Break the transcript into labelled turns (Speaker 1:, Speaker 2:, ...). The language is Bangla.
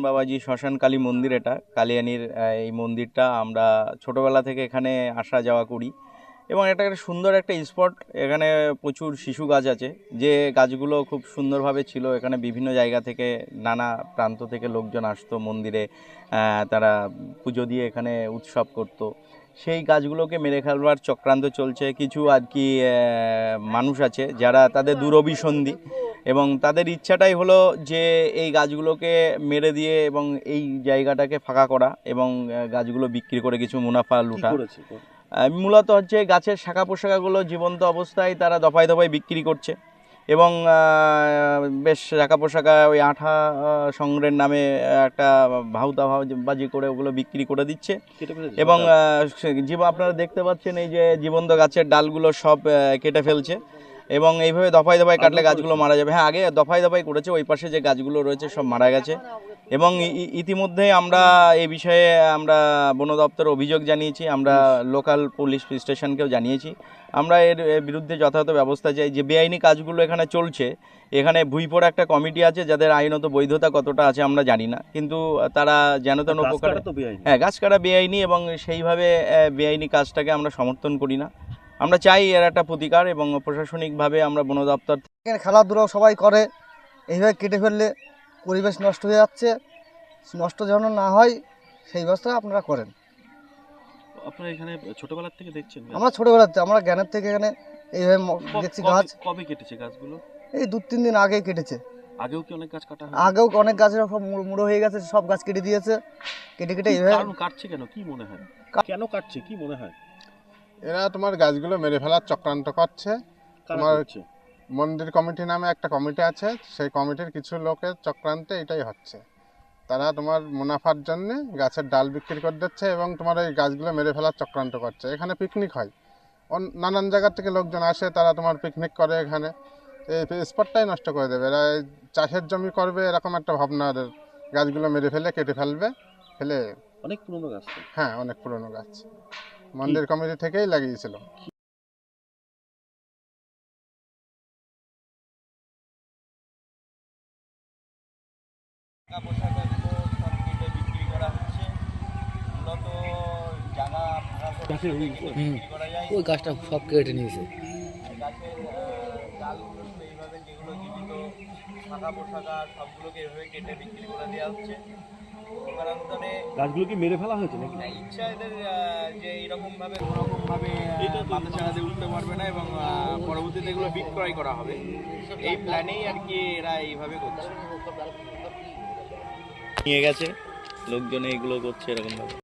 Speaker 1: বাবাজি শ্মশান কালী মন্দির, এটা কালিয়ানির এই মন্দিরটা আমরা ছোটোবেলা থেকে এখানে আসা যাওয়া করি এবং এটা একটা সুন্দর একটা স্পট। এখানে প্রচুর শিশু গাছ আছে, যে গাছগুলো খুব সুন্দরভাবে ছিল। এখানে বিভিন্ন জায়গা থেকে নানা প্রান্ত থেকে লোকজন আসতো মন্দিরে, তারা পুজো দিয়ে এখানে উৎসব করত। সেই গাছগুলোকে মেরে ফেলবার চক্রান্ত চলছে। কিছু আর কি মানুষ আছে যারা তাদের দুরভিসন্ধি এবং তাদের ইচ্ছাটাই হলো যে এই গাছগুলোকে মেরে দিয়ে এবং এই জায়গাটাকে ফাঁকা করা এবং গাছগুলো বিক্রি করে কিছু মুনাফা লুটা। মূলত হচ্ছে গাছের শাখা পোশাকাগুলো জীবন্ত অবস্থায় তারা দফায় দফায় বিক্রি করছে এবং বেশ শাখা পোশাকা ওই আঠা সংগ্রহের নামে একটা বাজি করে ওগুলো বিক্রি করে দিচ্ছে এবং আপনারা দেখতে পাচ্ছেন এই যে জীবন্ত গাছের ডালগুলো সব কেটে ফেলছে এবং এইভাবে দফায় দফায় কাটলে গাছগুলো মারা যাবে। হ্যাঁ, আগে দফায় দফায় করেছে, ওই পাশে যে গাছগুলো রয়েছে সব মারা গেছে এবং ইতিমধ্যে আমরা এই বিষয়ে আমরা বন দপ্তরে অভিযোগ জানিয়েছি, আমরা লোকাল পুলিশ স্টেশনকেও জানিয়েছি। আমরা এর বিরুদ্ধে যথাযথ ব্যবস্থা চাই। যে বেআইনি কাজগুলো এখানে চলছে, এখানে ভুইপোড়া একটা কমিটি আছে যাদের আইনত বৈধতা কতটা আছে আমরা জানি না, কিন্তু তারা যেন তেন উপকার, হ্যাঁ গাছ কাটা বেআইনি এবং সেইভাবে বেআইনি কাজটাকে আমরা সমর্থন করি না। আমরা চাই এর একটা প্রতিকার এবং প্রশাসনিকভাবে আমরা বন দপ্তর
Speaker 2: থেকে খেলাধুলাও সবাই করে, এইভাবে কেটে ফেললে পরিবেশ নষ্ট হয়ে যাচ্ছে। নষ্ট যেন না হয় সেই ব্যবস্থা আপনারা করেন।
Speaker 3: আপনারা এখানে ছোটবেলা থেকে দেখছেন?
Speaker 2: আমরা ছোটবেলাতে, আমরা জ্ঞানের থেকে এখানে এইভাবে দেখছি গাছ।
Speaker 3: কবে কেটেছে গাছগুলো?
Speaker 2: এই 2-3 দিন আগেই কেটেছে।
Speaker 3: আগেও কি অনেক গাছ কাটা হয়?
Speaker 2: আগেও অনেক গাছের সব মুড়ো হয়ে গেছে, সব গাছ কেটে দিয়েছে। কেটে এইভাবে
Speaker 3: কাটছে কেন, কি মনে হয়? কেন কাটছে কি মনে হয়?
Speaker 4: এরা তোমার গাছগুলো মেরে ফেলার চক্রান্ত করছে। তোমার মন্দির কমিটি নামে একটা কমিটি আছে, সেই কমিটির কিছু লোকের চক্রান্তে এটাই হচ্ছে। তারা তোমার মুনাফার জন্য গাছের ডাল বিক্রি করে দিচ্ছে এবং তোমার এই গাছগুলো মেরে ফেলার চক্রান্ত করছে। এখানে পিকনিক হয়, নানান জায়গা থেকে লোকজন আসে, তারা তোমার পিকনিক করে এখানে। এই স্পটটাই নষ্ট করে দেবে এরা, চাষের জমি করবে এরকম একটা ভাবনা ওদের। গাছগুলো মেরে ফেলে কেটে ফেলবে, ফেলে
Speaker 3: অনেক পুরনো গাছ।
Speaker 4: হ্যাঁ, অনেক পুরনো গাছ, মন্দির কমিটি থেকেই লাগিয়েছিল।
Speaker 1: বিক্রি করা হচ্ছে মূলত জায়গা
Speaker 5: ওই গাছটা সব কেটে নিয়েছে।
Speaker 1: গাছের ডালগুলো এইভাবে যেগুলো জীবিত শাখা পোশাকা সবগুলোকে এভাবে কেটে বিক্রি করে দেওয়া হচ্ছে।
Speaker 3: গাছগুলো কি মেরে ফেলা হয়েছে নাকি?
Speaker 1: ইচ্ছা এদের যে এইরকমভাবে কোনোরকমভাবে মাথা ছাড়া দিয়ে উঠতে পারবে না এবং পরবর্তীতে এগুলো বিক্রয় করা হবে, এই প্ল্যানেই আর কি এরা এইভাবে করছে। নিয়ে গেছে লোকজন, এইগুলো করছে এরকমভাবে।